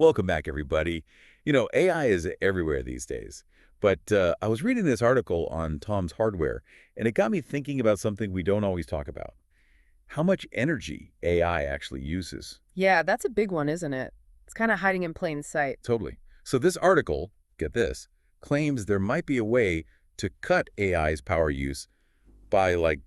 Welcome back, everybody. AI is everywhere these days. But I was reading this article on Tom's Hardware, and it got me thinking about something we don't always talk about. How much energy AI actually uses. Yeah, that's a big one, isn't it? It's kind of hiding in plain sight. Totally. So this article, get this, claims there might be a way to cut AI's power use by like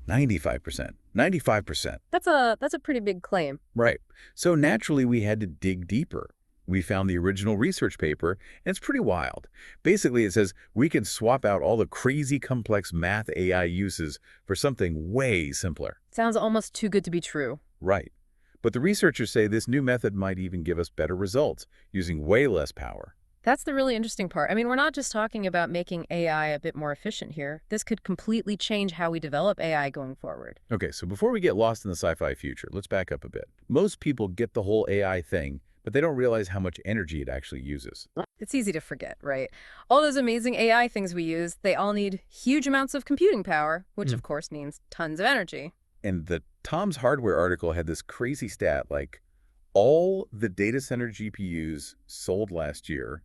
95%. 95%. That's a pretty big claim. Right. So naturally, we had to dig deeper. We found the original research paper, and it's pretty wild. Basically, it says we can swap out all the crazy complex math AI uses for something way simpler. Sounds almost too good to be true. Right. But the researchers say this new method might even give us better results, using way less power. That's the really interesting part. I mean, we're not just talking about making AI a bit more efficient here. This could completely change how we develop AI going forward. Okay, so before we get lost in the sci-fi future, let's back up a bit. Most people get the whole AI thing, but they don't realize how much energy it actually uses. It's easy to forget, right? All those amazing AI things we use, they all need huge amounts of computing power, which of course means tons of energy. And the Tom's Hardware article had this crazy stat, like all the data center GPUs sold last year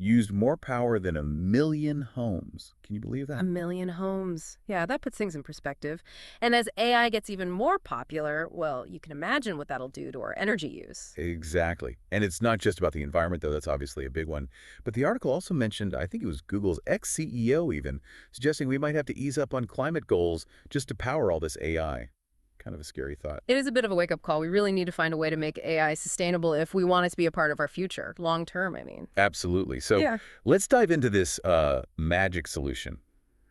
used more power than 1 million homes. Can you believe that? 1 million homes. Yeah, that puts things in perspective. And as AI gets even more popular, well, you can imagine what that'll do to our energy use. Exactly. And it's not just about the environment, though. That's obviously a big one. But the article also mentioned, I think it was Google's ex-CEO even, suggesting we might have to ease up on climate goals just to power all this AI. Kind of a scary thought. It is a bit of a wake-up call. We really need to find a way to make AI sustainable if we want it to be a part of our future, long term, I mean. Absolutely. So Yeah. let's dive into this magic solution.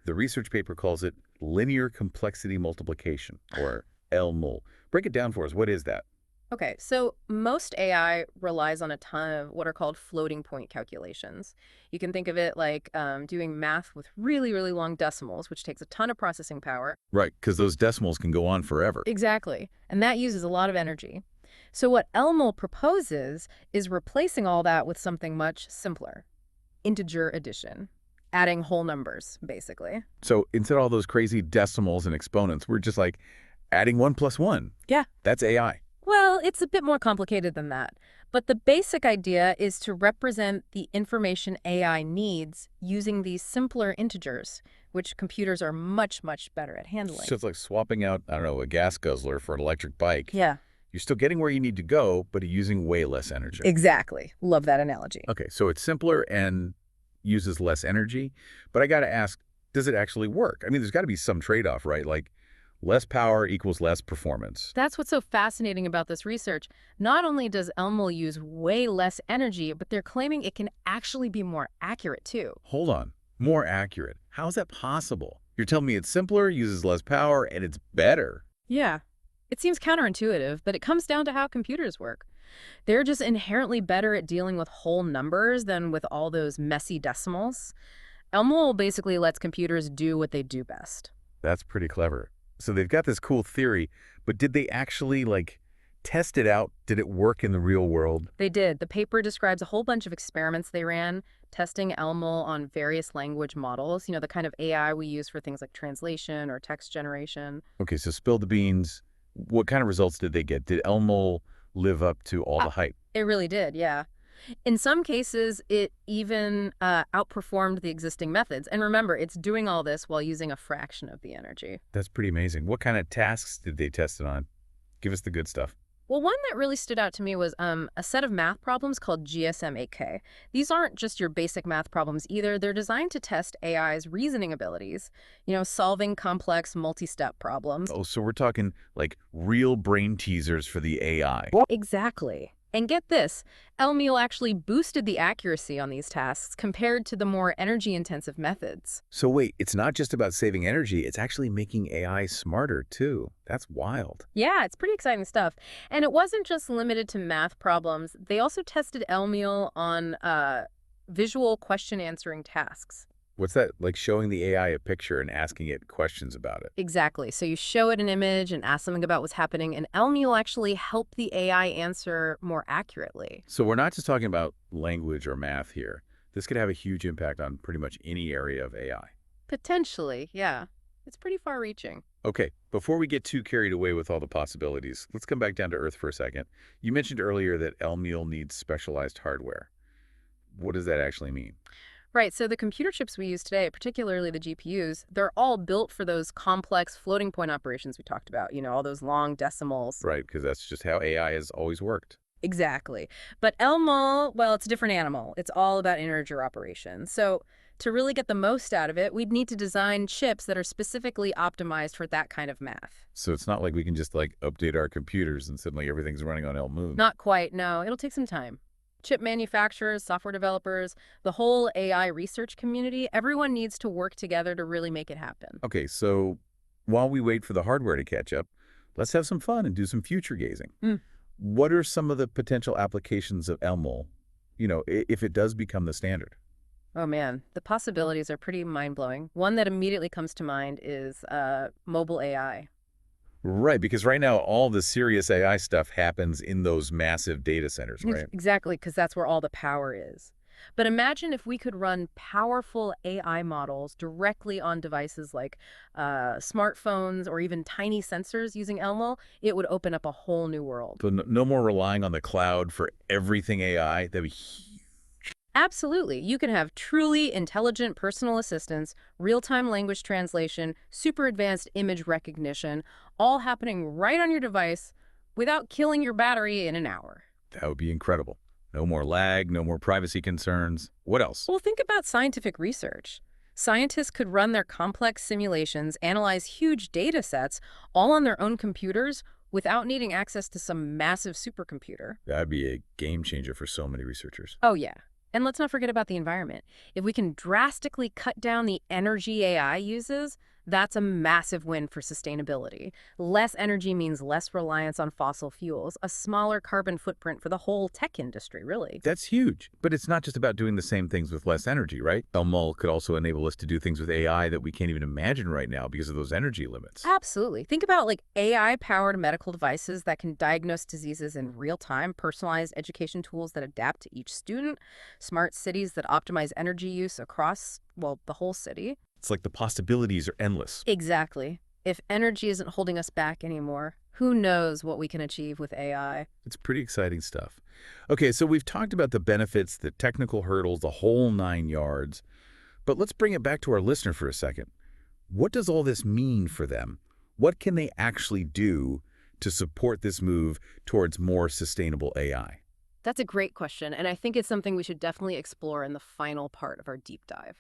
The research paper calls it linear complexity multiplication, or L-Mul. Break it down for us. What is that? Okay, so most AI relies on a ton of what are called floating point calculations. You can think of it like doing math with really, really long decimals, which takes a ton of processing power. Right, because those decimals can go on forever. Exactly. And that uses a lot of energy. So what L-Mul proposes is replacing all that with something much simpler. Integer addition. Adding whole numbers, basically. So instead of all those crazy decimals and exponents, we're just like adding 1 plus 1. Yeah. That's AI. Well, it's a bit more complicated than that. But the basic idea is to represent the information AI needs using these simpler integers, which computers are much, much better at handling. So it's like swapping out, I don't know, a gas guzzler for an electric bike. Yeah, You're still getting where you need to go, but using way less energy. exactly. Love that analogy. Okay, so it's simpler and uses less energy. But I got to ask, does it actually work? I mean, there's got to be some trade-off, right? Like less power equals less performance. That's what's so fascinating about this research. Not only does L-Mul use way less energy, but they're claiming it can actually be more accurate, too. Hold on. More accurate. How is that possible? You're telling me it's simpler, uses less power, and it's better. Yeah. It seems counterintuitive, but it comes down to how computers work. They're just inherently better at dealing with whole numbers than with all those messy decimals. L-Mul basically lets computers do what they do best. That's pretty clever. So they've got this cool theory, but did they actually, like, test it out? Did it work in the real world? They did. The paper describes a whole bunch of experiments they ran, testing L-Mul on various language models, the kind of AI we use for things like translation or text generation. Okay, so spill the beans. What kind of results did they get? Did L-Mul live up to all the hype? It really did, yeah. In some cases, it even outperformed the existing methods. And remember, it's doing all this while using a fraction of the energy. That's pretty amazing. What kind of tasks did they test it on? Give us the good stuff. Well, one that really stood out to me was a set of math problems called GSM-8K. These aren't just your basic math problems either. They're designed to test AI's reasoning abilities, solving complex multi-step problems. Oh, so we're talking like real brain teasers for the AI. Exactly. And get this, L-Mul actually boosted the accuracy on these tasks compared to the more energy-intensive methods. So wait, it's not just about saving energy, it's actually making AI smarter too. That's wild. Yeah, it's pretty exciting stuff. And it wasn't just limited to math problems. They also tested L-Mul on visual question-answering tasks. What's that? Like showing the AI a picture and asking it questions about it. Exactly. So you show it an image and ask something about what's happening, and L-Mul actually help the AI answer more accurately. So we're not just talking about language or math here. This could have a huge impact on pretty much any area of AI. Potentially, yeah. It's pretty far-reaching. Okay, before we get too carried away with all the possibilities, let's come back down to earth for a second. You mentioned earlier that L-Mul needs specialized hardware. What does that actually mean? Right, so the computer chips we use today, particularly the GPUs, they're all built for those complex floating point operations we talked about, all those long decimals. Right, because that's just how AI has always worked. Exactly. But L-Mul, well, it's a different animal. It's all about integer operations. So to really get the most out of it, we'd need to design chips that are specifically optimized for that kind of math. So it's not like we can just update our computers and suddenly everything's running on L-Moon. Not quite, no. It'll take some time. Chip manufacturers, software developers, the whole AI research community, everyone needs to work together to really make it happen. Okay, so while we wait for the hardware to catch up, let's have some fun and do some future gazing. Mm. What are some of the potential applications of L-Mul, if it does become the standard? Oh man, the possibilities are pretty mind-blowing. One that immediately comes to mind is mobile AI. Right, because right now all the serious AI stuff happens in those massive data centers, right? Exactly, because that's where all the power is. But imagine if we could run powerful AI models directly on devices like smartphones or even tiny sensors using Elmo, it would open up a whole new world. So no more relying on the cloud for everything AI. That'd be huge. Absolutely. You can have truly intelligent personal assistants, real-time language translation, super advanced image recognition, all happening right on your device without killing your battery in an hour. That would be incredible. No more lag, no more privacy concerns. What else? Well, think about scientific research. Scientists could run their complex simulations, analyze huge data sets, all on their own computers without needing access to some massive supercomputer. That'd be a game changer for so many researchers. Oh, yeah. And let's not forget about the environment. If we can drastically cut down the energy AI uses, that's a massive win for sustainability. Less energy means less reliance on fossil fuels, a smaller carbon footprint for the whole tech industry, really. That's huge. But it's not just about doing the same things with less energy, right? El-Mul could also enable us to do things with AI that we can't even imagine right now because of those energy limits. Absolutely. Think about like AI-powered medical devices that can diagnose diseases in real time, personalized education tools that adapt to each student, smart cities that optimize energy use across, well, the whole city. It's like the possibilities are endless. Exactly. If energy isn't holding us back anymore, who knows what we can achieve with AI? It's pretty exciting stuff. Okay, so we've talked about the benefits, the technical hurdles, the whole 9 yards. But let's bring it back to our listener for a second. What does all this mean for them? What can they actually do to support this move towards more sustainable AI? That's a great question, and I think it's something we should definitely explore in the final part of our deep dive.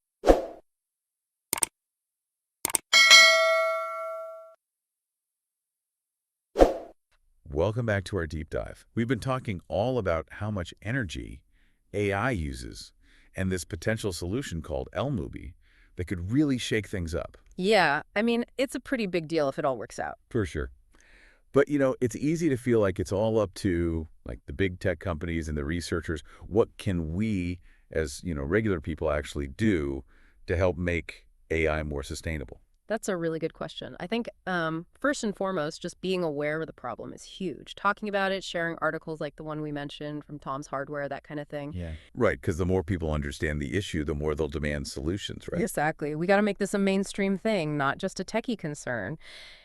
Welcome back to our deep dive. We've been talking all about how much energy AI uses and this potential solution called L-Movie that could really shake things up. Yeah, I mean, it's a pretty big deal if it all works out. For sure. But, it's easy to feel like it's all up to the big tech companies and the researchers. What can we as, regular people actually do to help make AI more sustainable? That's a really good question. I think first and foremost, just being aware of the problem is huge. Talking about it, sharing articles like the one we mentioned from Tom's Hardware, that kind of thing. Yeah. Right, because the more people understand the issue, the more they'll demand solutions, right? Exactly. We got to make this a mainstream thing, not just a techie concern.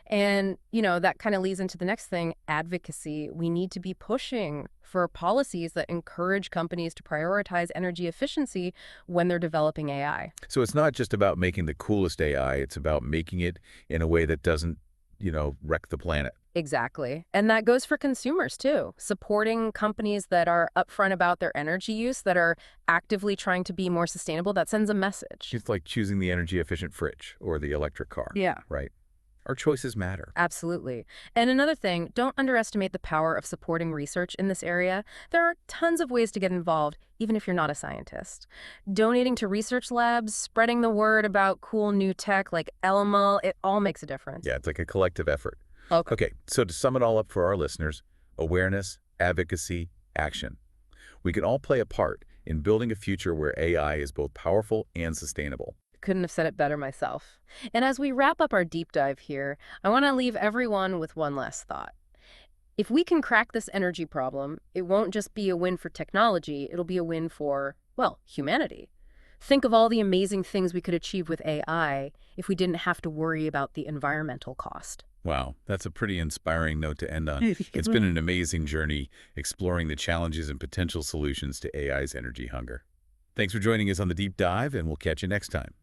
And, that kind of leads into the next thing, advocacy. We need to be pushing for policies that encourage companies to prioritize energy efficiency when they're developing AI. So it's not just about making the coolest AI, it's about making it in a way that doesn't, wreck the planet. Exactly. And that goes for consumers too. Supporting companies that are upfront about their energy use, that are actively trying to be more sustainable, that sends a message. It's like choosing the energy efficient fridge or the electric car, Yeah. right? Our choices matter. Absolutely. And another thing, don't underestimate the power of supporting research in this area. There are tons of ways to get involved, even if you're not a scientist. Donating to research labs, spreading the word about cool new tech like L-Mul, it all makes a difference. Yeah, it's like a collective effort. Okay. Okay, so to sum it all up for our listeners, awareness, advocacy, action. We can all play a part in building a future where AI is both powerful and sustainable. Couldn't have said it better myself. And as we wrap up our deep dive here, I want to leave everyone with one last thought. If we can crack this energy problem, it won't just be a win for technology, it'll be a win for, well, humanity. Think of all the amazing things we could achieve with AI if we didn't have to worry about the environmental cost. Wow, that's a pretty inspiring note to end on. It's been an amazing journey exploring the challenges and potential solutions to AI's energy hunger. Thanks for joining us on the deep dive, and we'll catch you next time.